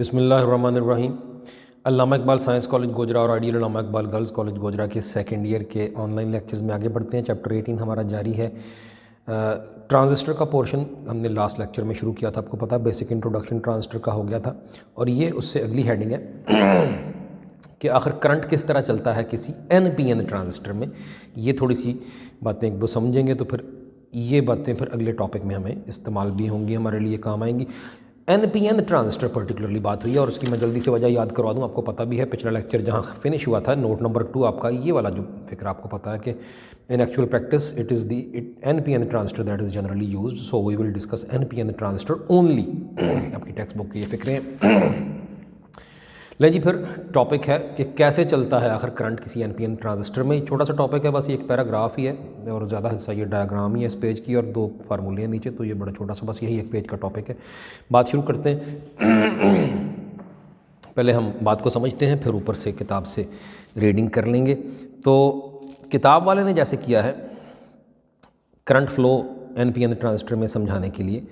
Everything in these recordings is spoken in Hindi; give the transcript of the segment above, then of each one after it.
बिस्मिल्लाहिर्रहमानिर्रहीम। अल्लामा इकबाल साइंस कॉलेज गोजरा और आइडियल अल्लामा इकबाल गर्ल्स कॉलेज गोजरा के सेकेंड ईयर के ऑनलाइन लेक्चर्स में आगे बढ़ते हैं। चैप्टर 18 हमारा जारी है। ट्रांजिस्टर का पोर्शन हमने लास्ट लेक्चर में शुरू किया था, आपको पता है बेसिक इंट्रोडक्शन ट्रांजिस्टर का हो गया था, और ये उससे अगली हेडिंग है कि आखिर करंट किस तरह चलता है किसी NPN ट्रांजिस्टर में। ये थोड़ी सी बातें एक दो समझेंगे तो फिर ये बातें फिर अगले टॉपिक में हमें इस्तेमाल भी होंगी, हमारे लिए काम आएंगी। NPN ट्रांजिस्टर पर्टिकुलरली बात हुई है और उसकी मैं जल्दी से वजह याद करवा दूं। आपको पता भी है पिछला लेक्चर जहां फिनिश हुआ था, नोट नंबर 2 आपका ये वाला जो फिक्र आपको पता है कि in actual practice it is the NPN transistor that is generally used, so we will discuss NPN transistor only. आपकी टेक्स्ट बुक के ये फिक्रे हैं। ले जी, फिर टॉपिक है कि कैसे चलता है आखिर करंट किसी NPN ट्रांजिस्टर में। छोटा सा टॉपिक है, बस एक पैराग्राफ ही है और ज़्यादा हिस्सा ये डायग्राम ही है इस पेज की और 2 फार्मूले हैं नीचे, तो ये बड़ा छोटा सा बस यही एक पेज का टॉपिक है। बात शुरू करते हैं। पहले हम बात को समझते हैं, फिर ऊपर से किताब से रीडिंग कर लेंगे। तो किताब वाले ने जैसे किया है करंट फ्लो NPN ट्रांजिस्टर में समझाने के लिए,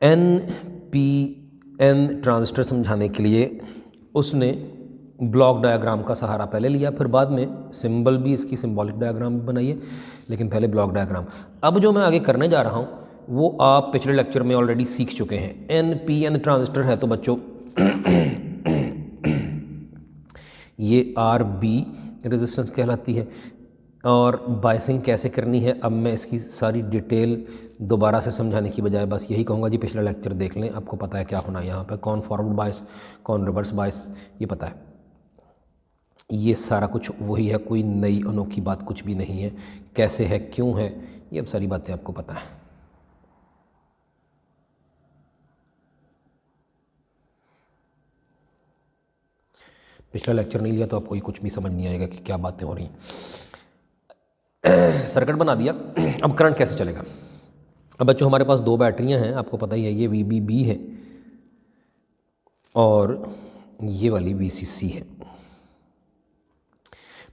NPN ट्रांजिस्टर समझाने के लिए उसने ब्लॉक डायग्राम का सहारा पहले लिया, फिर बाद में सिंबल भी इसकी सिंबॉलिक डायग्राम भी बनाई है, लेकिन पहले ब्लॉक डायग्राम। अब जो मैं आगे करने जा रहा हूँ वो आप पिछले लेक्चर में ऑलरेडी सीख चुके हैं। NPN ट्रांजिस्टर है तो बच्चों ये RB रेजिस्टेंस कहलाती है, और बायसिंग कैसे करनी है अब मैं इसकी सारी डिटेल दोबारा से समझाने की बजाय बस यही कहूँगा जी पिछला लेक्चर देख लें, आपको पता है क्या होना है यहाँ पे, कौन फॉरवर्ड बायस कौन रिवर्स बायस ये पता है। ये सारा कुछ वही है, कोई नई अनोखी बात कुछ भी नहीं है। कैसे है, क्यों है, ये अब सारी बातें आपको पता है। पिछला लेक्चर नहीं लिया तो आपको ये कुछ भी समझ नहीं आएगा कि क्या बातें हो रही हैं। सर्किट बना दिया, अब करंट कैसे चलेगा। अब बच्चों हमारे पास 2 बैटरियां हैं, आपको पता ही है, ये VBB है और ये वाली VCC है।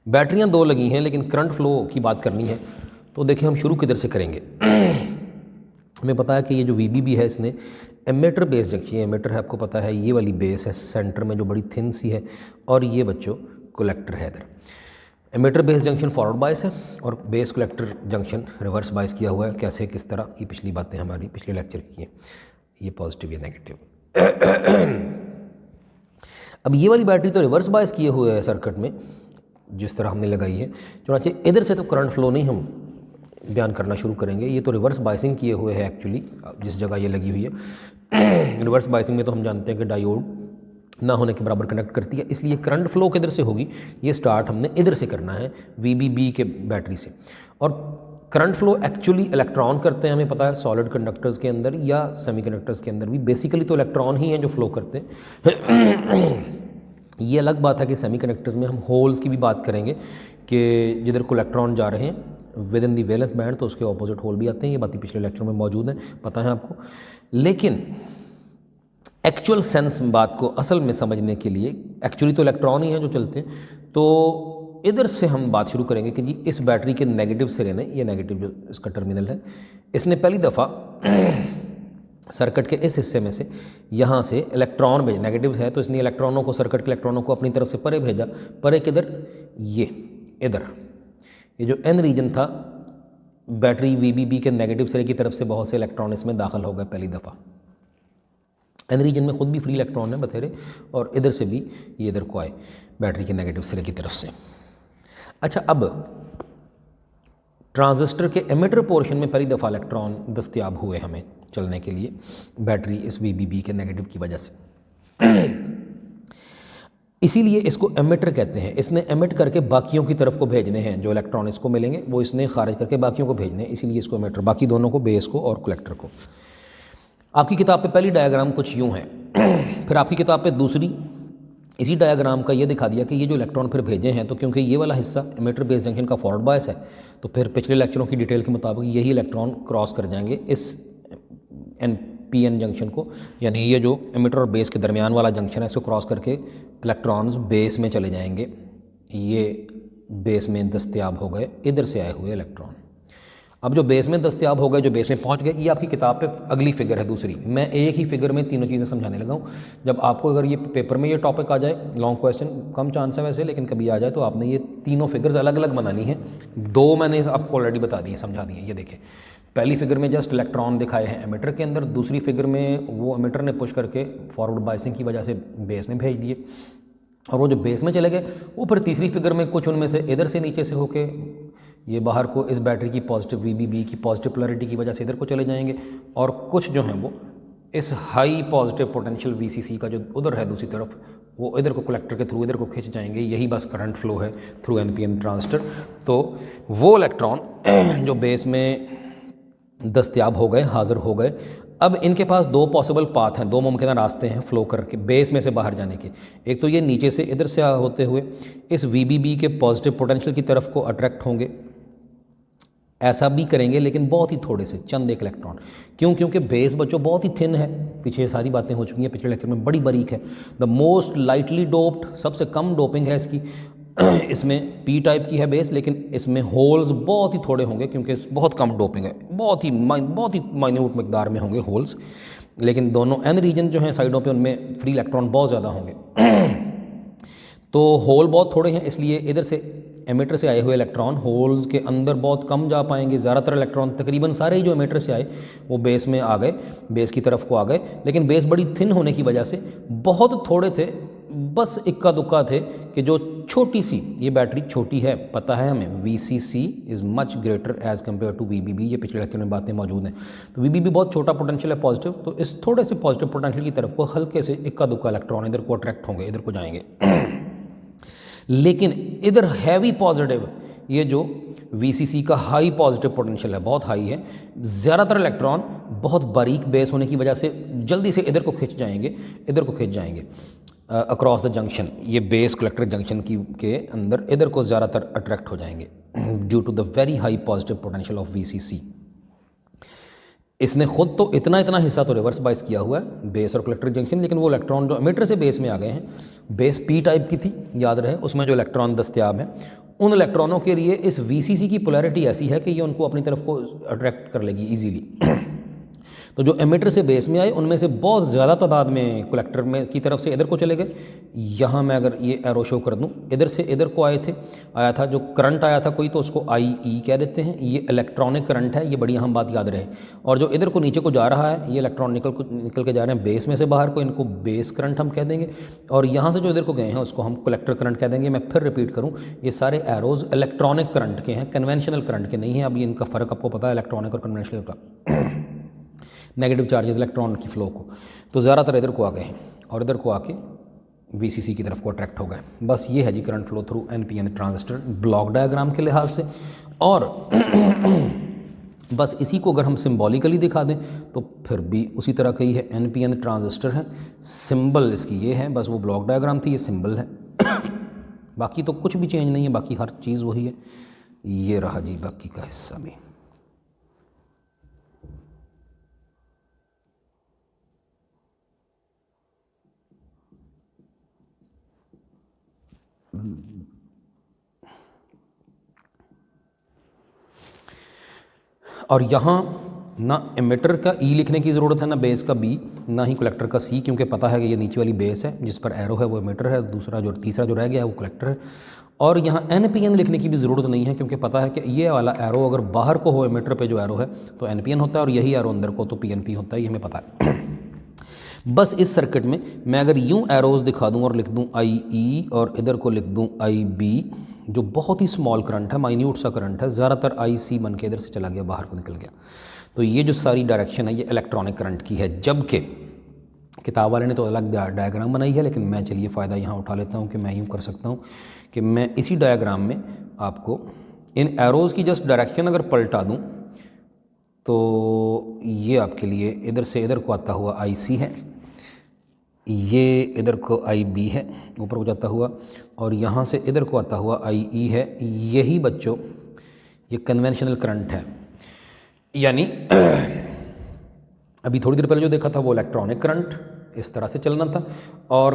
बैटरियां 2 लगी हैं, लेकिन करंट फ्लो की बात करनी है तो देखिए हम शुरू किधर से करेंगे। हमें पता है कि ये जो VBB है इसने एमिटर बेस जंक्शन, एमिटर है आपको पता है, ये वाली बेस है सेंटर में जो बड़ी थिन सी है, और ये बच्चों कलेक्टर है इधर। एमिटर बेस जंक्शन फॉरवर्ड बायस है और बेस कलेक्टर जंक्शन रिवर्स बायस किया हुआ है। कैसे किस तरह, ये पिछली बातें हमारी पिछले लेक्चर की हैं, ये पॉजिटिव या नेगेटिव। अब ये वाली बैटरी तो रिवर्स बायस किए हुए है सर्किट में जिस तरह हमने लगाई है, चुनाचे इधर से तो करंट फ्लो नहीं हम बयान करना शुरू करेंगे, ये तो रिवर्स बायसिंग किए हुए है एक्चुअली जिस जगह ये लगी हुई है। रिवर्स बायसिंग में तो हम जानते हैं कि डायोड ना होने के बराबर कनेक्ट करती है, इसलिए करंट फ्लो किधर से होगी, ये स्टार्ट हमने इधर से करना है VBB के बैटरी से। और करंट फ्लो एक्चुअली इलेक्ट्रॉन करते हैं, हमें पता है, सॉलिड कंडक्टर्स के अंदर या सेमीकंडक्टर्स के अंदर भी बेसिकली तो इलेक्ट्रॉन ही हैं जो फ्लो करते हैं। ये अलग बात है कि सेमीकंडक्टर्स में हम होल्स की भी बात करेंगे कि जिधर को इलेक्ट्रॉन जा रहे हैं with in the valence band तो उसके ऑपोजिट होल भी आते हैं, ये बातें पिछले लेक्चर में मौजूद हैं, पता है आपको। लेकिन एक्चुअल सेंस बात को असल में समझने के लिए एक्चुअली तो इलेक्ट्रॉन ही हैं जो चलते हैं, तो इधर से हम बात शुरू करेंगे कि जी इस बैटरी के नेगेटिव सिरे ने, ये नेगेटिव जो इसका टर्मिनल है, इसने पहली दफ़ा सर्किट के इस हिस्से में से यहाँ से इलेक्ट्रॉन भेज, नेगेटिव है तो इसने इलेक्ट्रॉनों को, सर्किट के इलेक्ट्रॉनों को अपनी तरफ से परे भेजा। परे किधर, ये इधर, ये जो N रीजन था बैटरी VBB के नेगेटिव सिरे की तरफ से बहुत से इलेक्ट्रॉन इसमें दाखिल हो गए पहली दफ़ा। N रीजन में खुद भी फ्री इलेक्ट्रॉन है बथेरे, और इधर से भी ये इधर को आए बैटरी के नेगेटिव सिरे की तरफ से। अच्छा, अब ट्रांजिस्टर के एमिटर पोर्शन में पहली दफ़ा इलेक्ट्रॉन दस्तयाब हुए हमें चलने के लिए बैटरी इस VBB के नेगेटिव की वजह से। इसीलिए इसको एमिटर कहते हैं। इसने एमिट करके बाकियों की तरफ को भेजने हैं, जो इलेक्ट्रॉन इसको मिलेंगे वो इसने खारिज करके बाकियों को भेजने हैं, इसीलिए इसको एमिटर, बाकी दोनों को, बेस को और कलेक्टर को। आपकी किताब पे पहली डायग्राम कुछ यूँ है, फिर आपकी किताब पे दूसरी इसी डायग्राम का ये दिखा दिया कि ये जो इलेक्ट्रॉन फिर भेजे हैं, तो क्योंकि ये वाला हिस्सा एमिटर बेस जंक्शन का फॉरवर्ड बायस है, तो फिर पिछले लेक्चरों की डिटेल के मुताबिक यही इलेक्ट्रॉन क्रॉस कर जाएंगे इस NPN जंक्शन को, यानी ये जो एमिटर और बेस के दरमियान वाला जंक्शन है इसको क्रॉस करके इलेक्ट्रॉन्स बेस में चले जाएंगे। ये बेस में दस्तयाब हो गए इधर से आए हुए इलेक्ट्रॉन। अब जो बेस में दस्तयाब हो गए, जो बेस में पहुंच गए, ये आपकी किताब पे अगली फिगर है दूसरी। मैं एक ही फिगर में तीनों चीज़ें समझाने लगा हूँ। जब आपको अगर ये पेपर में ये टॉपिक आ जाए, लॉन्ग क्वेश्चन कम चांस है वैसे, लेकिन कभी आ जाए तो आपने ये तीनों फिगर्स अलग अलग बनानी है। दो मैंने आपको ऑलरेडी बता दी, समझा दी है। ये देखिए, पहली फिगर में जस्ट इलेक्ट्रॉन दिखाए हैं एमिटर के अंदर, दूसरी फिगर में वो एमिटर ने पुश करके फॉरवर्ड बायसिंग की वजह से बेस में भेज दिए, और वो जो बेस में चले गए वो फिर तीसरी फिगर में कुछ उनमें से इधर से नीचे से होके ये बाहर को इस बैटरी की पॉजिटिव VBB की पॉजिटिव पोलैरिटी की वजह से इधर को चले जाएंगे, और कुछ जो हैं वो इस हाई पॉजिटिव पोटेंशियल VCC का जो उधर है दूसरी तरफ, वो इधर को कलेक्टर के थ्रू इधर को खिंच जाएंगे। यही बस करंट फ्लो है थ्रू NPN ट्रांजिस्टर। तो वो इलेक्ट्रॉन जो बेस में दस्तयाब हो गए, हाज़िर हो गए, अब इनके पास दो पॉसिबल पाथ हैं, दो मुमकिन रास्ते हैं फ्लो करके बेस में से बाहर जाने के। एक तो ये नीचे से इधर से होते हुए इस VBB के पॉजिटिव पोटेंशियल की तरफ को अट्रैक्ट होंगे, ऐसा भी करेंगे लेकिन बहुत ही थोड़े से, चंद एक इलेक्ट्रॉन। क्यों? क्योंकि बेस बच्चों बहुत ही थिन है, पीछे सारी बातें हो चुकी हैं पिछले लेक्चर में, बड़ी बारीक है। द मोस्ट लाइटली डोप्ड, सबसे कम डोपिंग है इसकी। इसमें P टाइप की है बेस, लेकिन इसमें होल्स बहुत ही थोड़े होंगे क्योंकि बहुत कम डोपिंग है, बहुत ही माइन्यूट मकदार में होंगे होल्स। लेकिन दोनों N रीजन जो हैं साइडों पे, उनमें फ्री इलेक्ट्रॉन बहुत ज़्यादा होंगे। तो होल बहुत थोड़े हैं, इसलिए इधर से एमिटर से आए हुए इलेक्ट्रॉन होल्स के अंदर बहुत कम जा पाएंगे। ज़्यादातर इलेक्ट्रॉन, तकरीबन सारे ही जो एमिटर से आए वो बेस में आ गए, बेस की तरफ को आ गए। लेकिन बेस बड़ी थिन होने की वजह से बहुत थोड़े थे, बस इक्का दुक्का थे कि जो छोटी सी, ये बैटरी छोटी है, पता है हमें, VCC is much greater as compare to VBB। ये पिछले लेक्चर में बातें मौजूद हैं। तो VBB बहुत छोटा पोटेंशियल है पॉजिटिव, तो इस थोड़े से पॉजिटिव पोटेंशियल की तरफ को हल्के से इक्का दुक्का इलेक्ट्रॉन इधर को अट्रैक्ट होंगे, इधर को जाएंगे। लेकिन इधर हैवी पॉजिटिव, ये जो VCC का हाई पॉजिटिव पोटेंशियल है, बहुत हाई है, ज़्यादातर इलेक्ट्रॉन बहुत बारीक बेस होने की वजह से जल्दी से इधर को खिंच जाएंगे, इधर को खिंच जाएंगे अक्रॉस द जंक्शन। ये बेस कलेक्टर जंक्शन की के अंदर इधर को ज़्यादातर अट्रैक्ट हो जाएंगे due to the very high positive potential of VCC। इसने खुद तो इतना हिस्सा तो रिवर्स बाइस किया हुआ है, बेस और कलेक्टर जंक्शन, लेकिन वो इलेक्ट्रॉन जो एमिटर से बेस में आ गए हैं, बेस P टाइप की थी, याद रहे, उसमें जो इलेक्ट्रॉन दस्तयाब हैं, उन इलेक्ट्रॉनों के लिए इस VCC की पोलैरिटी ऐसी है कि ये उनको अपनी तरफ को अट्रैक्ट कर लेगी ईजीली। तो जो एमिटर से बेस में आए उनमें से बहुत ज़्यादा तादाद में कलेक्टर में की तरफ से इधर को चले गए। यहाँ मैं अगर ये एरो शो कर दूँ, इधर से इधर को आया था जो करंट आया था कोई, तो उसको IE कह देते हैं। ये इलेक्ट्रॉनिक करंट है, ये बड़ी अहम बात याद रहे। और जो इधर को नीचे को जा रहा है, ये इलेक्ट्रॉन निकल के जा रहे हैं बेस में से बाहर को, इनको बेस करंट हम कह देंगे। और यहाँ से जो इधर को गए हैं उसको हम कलेक्टर करंट कह देंगे। मैं फिर रिपीट करूँ, ये सारे एरोज़ इलेक्ट्रॉनिक करंट के हैं, कन्वेंशनल करंट के नहीं हैं। अब ये इनका फ़र्क आपको पता है इलेक्ट्रॉनिक और कन्वेंशनल का। नेगेटिव चार्जेस इलेक्ट्रॉन की फ़्लो को, तो ज़्यादातर इधर को आ गए हैं और इधर को आके VCC की तरफ को अट्रैक्ट हो गए। बस ये है जी current flow through NPN transistor block diagram के लिहाज से। और बस इसी को अगर हम सिंबॉलिकली दिखा दें तो फिर भी उसी तरह का ही है। NPN ट्रांजिस्टर है, सिंबल इसकी ये है, बस वो ब्लॉक डायग्राम थी, ये सिंबल है। बाकी तो कुछ भी चेंज नहीं है, बाकी हर चीज़ वही है। ये रहा जी बाकी का हिस्सा भी। और यहाँ ना एमिटर का E लिखने की ज़रूरत है, ना बेस का B, ना ही कलेक्टर का C, क्योंकि पता है कि ये नीचे वाली बेस है, जिस पर एरो है वो एमिटर है, दूसरा जो तीसरा जो रह गया है वो कलेक्टर है। और यहाँ NPN लिखने की भी ज़रूरत नहीं है, क्योंकि पता है कि ये वाला एरो अगर बाहर को हो एमिटर पे जो एरो है तो NPN होता है, और यही एरो अंदर को तो PNP होता है, ये हमें पता है। बस इस सर्किट में मैं अगर यूँ एरोज़ दिखा दूँ और लिख दूँ IE और इधर को लिख दूँ IB, जो बहुत ही स्मॉल करंट है, माइन्यूट सा करंट है, ज़्यादातर IC बन के इधर से चला गया, बाहर को निकल गया। तो ये जो सारी डायरेक्शन है ये इलेक्ट्रॉनिक करंट की है, जबकि किताब वाले ने तो अलग डायग्राम बनाई है, लेकिन मैं चलिए फ़ायदा यहाँ उठा लेता हूँ कि मैं यूँ कर सकता हूँ कि मैं इसी डायग्राम में आपको इन एरोज़ की जस्ट डायरेक्शन अगर पलटा दूँ तो ये आपके लिए इधर से इधर को आता हुआ IC है, ये इधर को IB है ऊपर को जाता हुआ, और यहाँ से इधर को आता हुआ IE है। यही बच्चों ये कन्वेंशनल करंट है, यानी अभी थोड़ी देर पहले जो देखा था वो इलेक्ट्रॉनिक करंट इस तरह से चलना था, और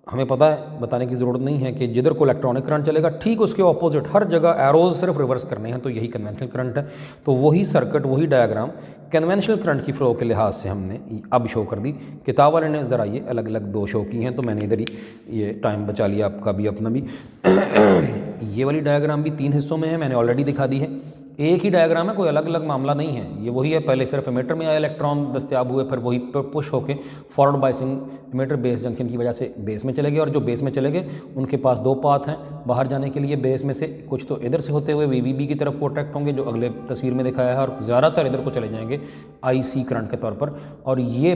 हमें पता है, बताने की ज़रूरत नहीं है कि जिधर को इलेक्ट्रॉनिक करंट चलेगा ठीक उसके ऑपोजिट हर जगह एरोज सिर्फ रिवर्स करने हैं, तो यही कन्वेंशनल करंट है। तो वही सर्किट, वही डायग्राम कन्वेंशनल करंट की फ़्लो के लिहाज से हमने अब शो कर दी। किताब वाले ने ज़रा ये अलग अलग 2 शो की हैं, तो मैंने इधर ही ये टाइम बचा लिया आपका भी अपना भी। ये वाली डायग्राम भी 3 हिस्सों में है, मैंने ऑलरेडी दिखा दी है। एक ही डायग्राम है, कोई अलग अलग मामला नहीं है, ये वही है। पहले सिर्फ एमिटर में आए इलेक्ट्रॉन दस्तयाब हुए, फिर वही पुश होके forward biasing emitter base junction की वजह से बेस में चले गए, और जो बेस में चले गए उनके पास 2 पाथ हैं बाहर जाने के लिए बेस में से। कुछ तो इधर से होते हुए वीवीबी की तरफ को अट्रैक्ट होंगे जो अगले तस्वीर में दिखाया है, और ज़्यादातर इधर को चले जाएंगे आईसी करंट के तौर पर। और ये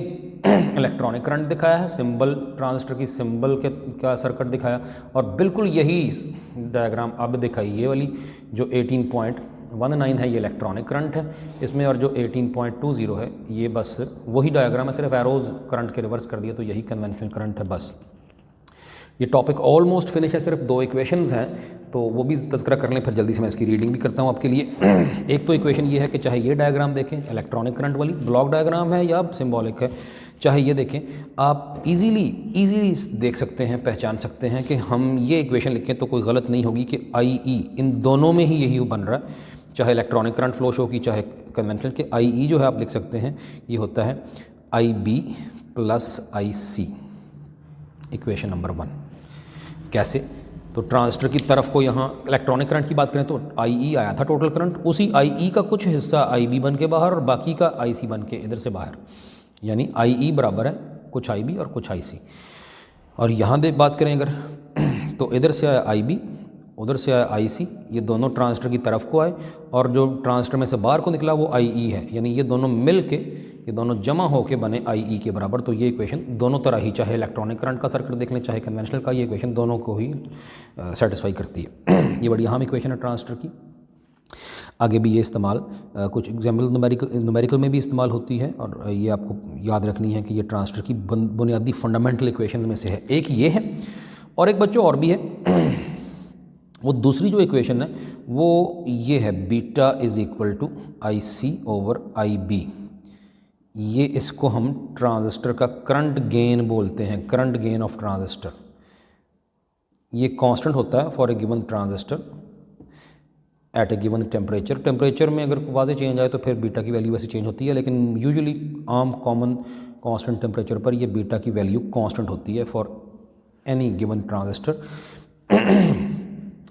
इलेक्ट्रॉनिक करंट दिखाया है, सिंबल ट्रांजिस्टर की सिंबल के का सर्किट दिखाया, और बिल्कुल यही डायग्राम अब दिखाई ये वाली जो 18.19 है, ये इलेक्ट्रॉनिक करंट है इसमें, और जो 18.20 है ये बस वही डायग्राम है, सिर्फ एरोज करंट के रिवर्स कर दिया, तो यही कन्वेंशनल करंट है बस। ये टॉपिक ऑलमोस्ट फिनिश है, सिर्फ 2 इक्वेशंस हैं, तो वो भी तज़किरा कर लें, फिर जल्दी से मैं इसकी रीडिंग भी करता हूँ आपके लिए। एक तो इक्वेशन ये है कि चाहे ये डायग्राम देखें इलेक्ट्रॉनिक करंट वाली, ब्लॉक डायग्राम है या सिंबॉलिक है, चाहे ये देखें, आप इजीली देख सकते हैं, पहचान सकते हैं कि हम ये इक्वेशन लिखें तो कोई गलत नहीं होगी कि IE इन दोनों में ही यही बन रहा है, चाहे इलेक्ट्रॉनिक करंट फ्लो शो की चाहे कन्वेंशनल के। IE जो है आप लिख सकते हैं, ये होता है IB + IC, इक्वेशन नंबर 1। कैसे? तो ट्रांजिस्टर की तरफ को यहाँ इलेक्ट्रॉनिक करंट की बात करें तो IE आया था टोटल करंट, उसी IE का कुछ हिस्सा IB बन के बाहर और बाकी का IC बन के इधर से बाहर, यानी IE बराबर है कुछ IB और कुछ IC। और यहाँ बात करें अगर तो इधर से आया IB, उधर से आया IC, ये दोनों ट्रांजिस्टर की तरफ को आए, और जो ट्रांजिस्टर में से बाहर को निकला वो IE है, यानी ये दोनों मिल के, ये दोनों जमा होके बने IE के बराबर। तो ये इक्वेशन दोनों तरह ही, चाहे इलेक्ट्रॉनिक करंट का सर्किट देख लें चाहे कन्वेंशनल का, ये इक्वेशन दोनों को ही सेटिस्फाई करती है। ये बड़ी अहम इक्वेशन है ट्रांजिस्टर की। आगे भी ये इस्तेमाल कुछ एग्जाम्पल न्यूमेरिकल में भी इस्तेमाल होती है, और ये आपको याद रखनी है कि ये ट्रांजिस्टर की बुनियादी फंडामेंटल इक्वेशंस में से है। एक ये है, और एक बच्चों और भी है, वो दूसरी जो इक्वेशन है वो ये है, बीटा = IC/IB। ये इसको हम ट्रांजिस्टर का करंट गेन बोलते हैं, करंट गेन ऑफ ट्रांजिस्टर। ये कांस्टेंट होता है for a given transistor at a given temperature. Temperature में अगर वाज़े चेंज आए तो फिर बीटा की वैल्यू वैसे चेंज होती है, लेकिन यूजुअली आम कॉमन कांस्टेंट टेम्परेचर पर ये बीटा की वैल्यू कांस्टेंट होती है फॉर एनी गिवन ट्रांजिस्टर।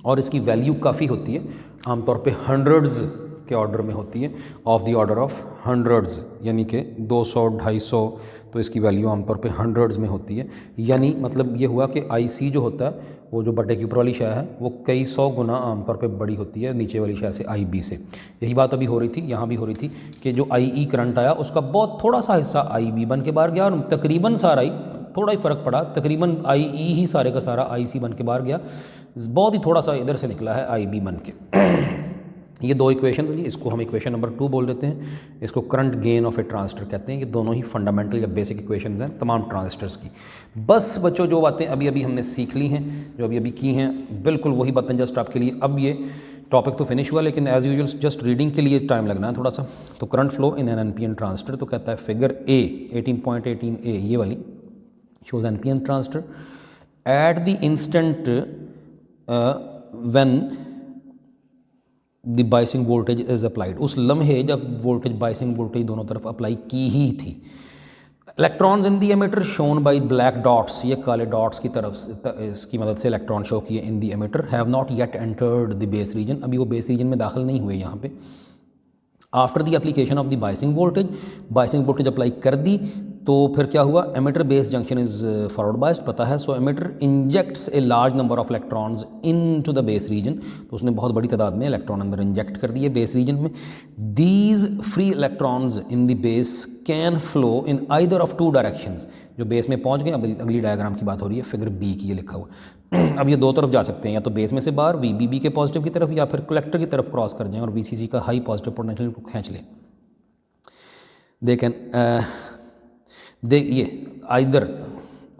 और इसकी वैल्यू काफ़ी होती है, आमतौर पे हंड्रेड्स के ऑर्डर में होती है, of the order of hundreds, यानी कि 200 250, तो इसकी वैल्यू आमतौर पे हंड्रेड्स में होती है। यानी मतलब ये हुआ कि IC जो होता है वो जो बटे के ऊपर वाली शय है वो कई 100 गुना आमतौर पे बड़ी होती है नीचे वाली शय से, IB से। यही बात अभी हो रही थी, यहाँ भी हो रही थी कि जो IE करंट आया उसका बहुत थोड़ा सा हिस्सा IB बन के बाहर गया, और तकरीबन सारा ही, थोड़ा ही फ़र्क पड़ा, तकरीबन IE ही सारे का सारा IC बन के बाहर गया, बहुत ही थोड़ा सा इधर से निकला है IB बन के। ये 2 इक्वेशन थी, इसको हम इक्वेशन नंबर 2 बोल देते हैं, इसको current gain of A transistor कहते हैं। ये दोनों ही फंडामेंटल या बेसिक इक्वेशंस हैं तमाम ट्रांजिस्टर्स की। बस बच्चों जो बातें अभी अभी हमने सीख ली हैं, जो अभी अभी की हैं, बिल्कुल वही बातें जस्ट आपके लिए। अब ये टॉपिक तो फिनिश हुआ, लेकिन एज यूजुअल जस्ट रीडिंग के लिए टाइम लगना है थोड़ा सा। तो current flow in an NPN transistor, तो कहता है फिगर A 18.18A ये वाली shows NPN transistor at the instant when the biasing voltage is applied. उस लम्हे जब वोल्टेज, बाइसिंग वोल्टेज दोनों तरफ अप्लाई की ही थी। Electrons in the emitter shown by black dots, ये काले डॉट्स की तरफ इसकी मदद से इलेक्ट्रॉन शो किए in the emitter, have not yet entered the base reason, अभी वो बेस रीजन में दाखिल नहीं हुए यहाँ पे। After the application of the biasing voltage apply कर दी तो फिर क्या हुआ, emitter base junction is forward biased, पता है। So emitter injects a large number of electrons into the base region, तो उसने बहुत बड़ी तादाद में इलेक्ट्रॉन अंदर इंजेक्ट कर दिए बेस रीजन में। These free electrons in the base can flow in either of 2 directions, जो बेस में पहुंच गए। अब अगली डायग्राम की बात हो रही है, फिगर B की, ये लिखा हुआ। अब ये 2 तरफ जा सकते हैं, या तो बेस में से बाहर VBB के पॉजिटिव की तरफ, या फिर कलेक्टर की तरफ क्रॉस कर जाएं और VCC का हाई पॉजिटिव पोटेंशियल को खींच लें। दे कैन ये either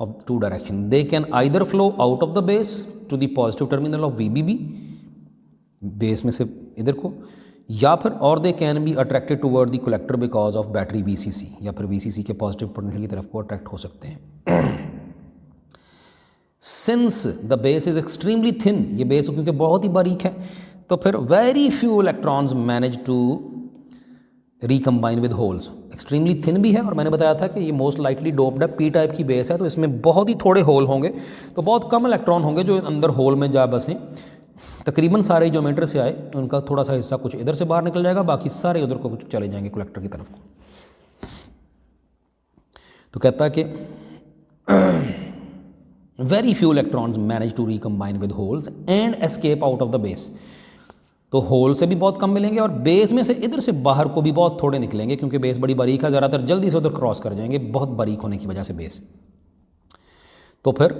of 2 direction, they can either flow out of the base to the positive terminal of VBB, base में से इधर को, या फिर और they can be attracted toward the collector because of battery VCC, या फिर VCC के पॉजिटिव पोटेंशियल की तरफ को अट्रैक्ट हो सकते हैं। Since the base is extremely thin, ये बेस क्योंकि बहुत ही बारीक है, तो फिर very few electrons manage to recombine with holes. Extremely thin भी है और मैंने बताया था कि ये मोस्ट लाइकली डोप्ड है, पी टाइप की बेस है, तो इसमें बहुत ही थोड़े होल होंगे, तो बहुत कम इलेक्ट्रॉन होंगे जो अंदर होल में जा बसें। तकरीबन सारे ज्योमेट्री से आए उनका थोड़ा सा हिस्सा कुछ इधर से बाहर निकल जाएगा, बाकी सारे उधर को कुछ चले जाएंगे कलेक्टर की तरफ को। तो कहता है कि very few electrons manage to recombine with holes and escape out of the base. तो होल से भी बहुत कम मिलेंगे और बेस में से इधर से बाहर को भी बहुत थोड़े निकलेंगे, क्योंकि बेस बड़ी बारीक है, ज़्यादातर जल्दी से उधर क्रॉस कर जाएंगे बहुत बारीक होने की वजह से बेस। तो फिर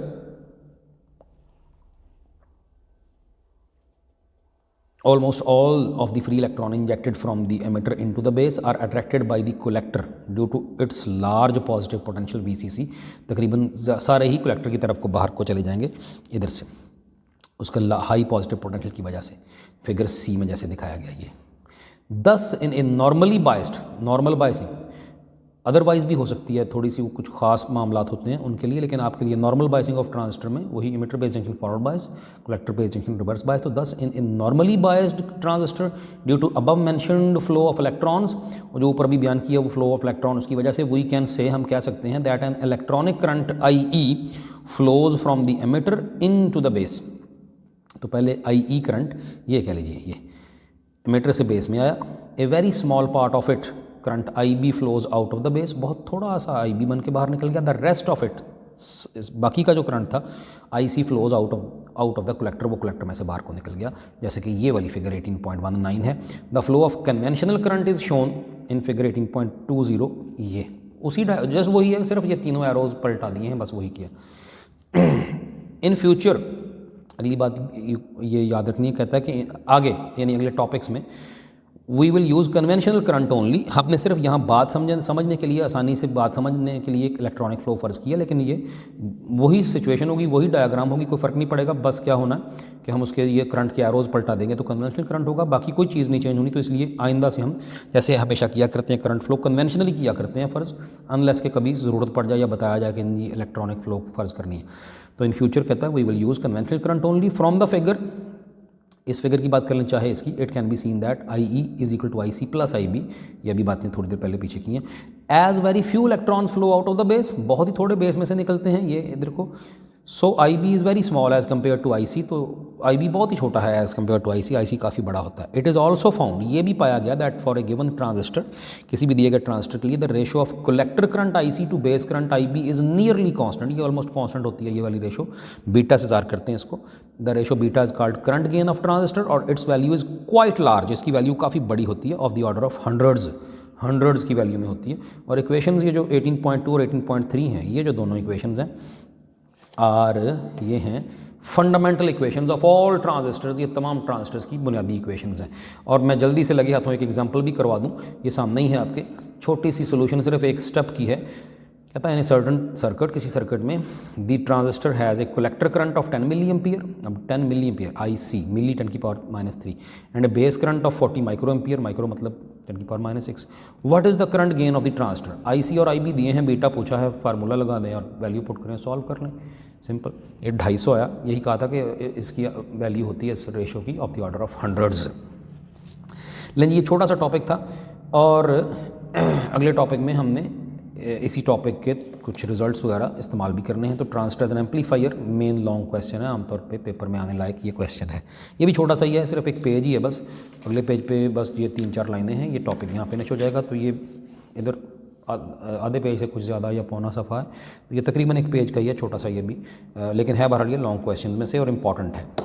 almost all of the free electron injected from the emitter into the base are attracted by the collector due to its large positive potential VCC। तकरीबन सारे ही कलेक्टर की तरफ को बाहर को चले जाएंगे इधर से, उसका हाई पॉजिटिव पोटेंशियल की वजह से, फिगर सी में जैसे दिखाया गया ये। Thus in normally biased, normal biasing otherwise भी हो सकती है, थोड़ी सी वो कुछ खास मामलात होते हैं उनके लिए, लेकिन आपके लिए नॉर्मल बाइसिंग ऑफ ट्रांजिस्टर में वही emitter base junction forward bias, collector base junction reverse bias. तो thus in normally biased transistor due to above mentioned flow of electrons, जो ऊपर भी बयान किया वो फ्लो ऑफ इलेक्ट्रॉन, उसकी वजह से वी कैन से, हम कह सकते हैं that an electronic current IE flows from the emitter into the base. तो पहले IE करंट ये कह लीजिए, ये एमिटर से बेस में आया, a very small part of it current IB flows out of the base, बहुत थोड़ा सा IB बन के बाहर निकल गया। द रेस्ट ऑफ इट, बाकी का जो करंट था IC flows out of the collector, वो कलेक्टर में से बाहर को निकल गया, जैसे कि ये वाली फिगर 18.19 है। The flow of conventional current is shown in figure 18.20, ये उसी जस्ट वही है, सिर्फ ये तीनों एरोज पलटा दिए हैं, बस वही किया। इन फ्यूचर, अगली बात ये याद रखनी है, कहता है कि आगे यानी अगले टॉपिक्स में we will use conventional current only. आपने सिर्फ यहाँ बात समझने के लिए, आसानी से बात समझने के लिए इलेक्ट्रॉनिक फ्लो फ़र्ज़ किया, लेकिन ये वही सिचुएशन होगी, वही डायग्राम होगी, कोई फ़र्क नहीं पड़ेगा। बस क्या होना कि हम उसके ये करंट के एरोज़ पलटा देंगे तो कन्वेंशनल करंट होगा, बाकी कोई चीज़ नहीं चेंज होनी। तो इसलिए आइंदा से हम जैसे हमेशा किया करते हैं, करंट फ्लो कन्वेंशनली किया करते हैं फ़र्ज़, अनलेस के कभी ज़रूरत पड़ जाए या बताया जाए कि ये इलेक्ट्रॉनिक फ्लो फ़र्ज़ करनी है। तो इन फ्यूचर कहता है we will use conventional current only. From the figure, इस फिगर की बात कर लें चाहे इसकी, it can be seen that IE is equal to IC plus IB, ये भी बातें थोड़ी देर पहले पीछे की हैं। As very few electron flow out of the base, बहुत ही थोड़े बेस में से निकलते हैं ये इधर को। So IB is very small as compare to IC, तो IB बहुत ही छोटा है एज़ कम्पेयर टू IC काफ़ी बड़ा होता है। इट इज़ ऑल्सो फाउंड, ये भी पाया गया that for a given transistor, किसी भी दिए गए ट्रांजिस्टर के लिए the ratio of collector current IC to base current IB is nearly constant, ये ऑलमोस्ट कॉन्स्टेंट होती है ये वाली रेशो, बीटा से ज़ार करते हैं इसको। The ratio beta is called current gain of transistor और its value is quite large, इसकी वैल्यू काफ़ी बड़ी होती है, of the order of hundreds की वैल्यू में होती है। और इक्वेशंस ये जो 18.2 और 18.3 हैं, ये जो दोनों इक्वेशंस हैं और ये हैं fundamental equations of all transistors, ये तमाम ट्रांजिस्टर्स की बुनियादी इक्वेशंस हैं। और मैं जल्दी से लगे हाथों एक एग्जांपल भी करवा दूं, ये सामने ही है आपके, छोटी सी सोल्यूशन सिर्फ एक स्टेप की है। कहता है इन सर्टन सर्किट, किसी सर्किट में the transistor has a collector current of 10 milliampere, अब 10 मिली एम्पियर IC, मिली 10 की power -3, and a base current of 40 microampere, micro मतलब 10 की power -6। What is the current gain of the transistor? IC और IB दिए हैं, बीटा पूछा है, फार्मूला लगा दें और वैल्यू पुट करें, सॉल्व कर लें, सिंपल। ये 250 आया, यही कहा था कि इसकी वैल्यू होती है इस रेशो की of the order of hundreds. लेकिन ये छोटा सा टॉपिक था और अगले टॉपिक में हमने इसी टॉपिक के कुछ रिजल्ट्स वगैरह इस्तेमाल भी करने हैं। तो transistor as an amplifier main long question है, आमतौर पे पेपर में आने लायक ये क्वेश्चन है। ये भी छोटा सा ही है, सिर्फ एक पेज ही है बस, अगले पेज पे बस ये 3-4 लाइनें हैं, ये टॉपिक यहाँ फिनिश हो जाएगा। तो ये इधर आधे पेज से कुछ ज़्यादा या पौना सफ़ा है, तो ये तकरीबन एक पेज का ही है, छोटा सा ये भी, लेकिन है बहरहाल ये लॉन्ग क्वेश्चन में से और इम्पॉर्टेंट है।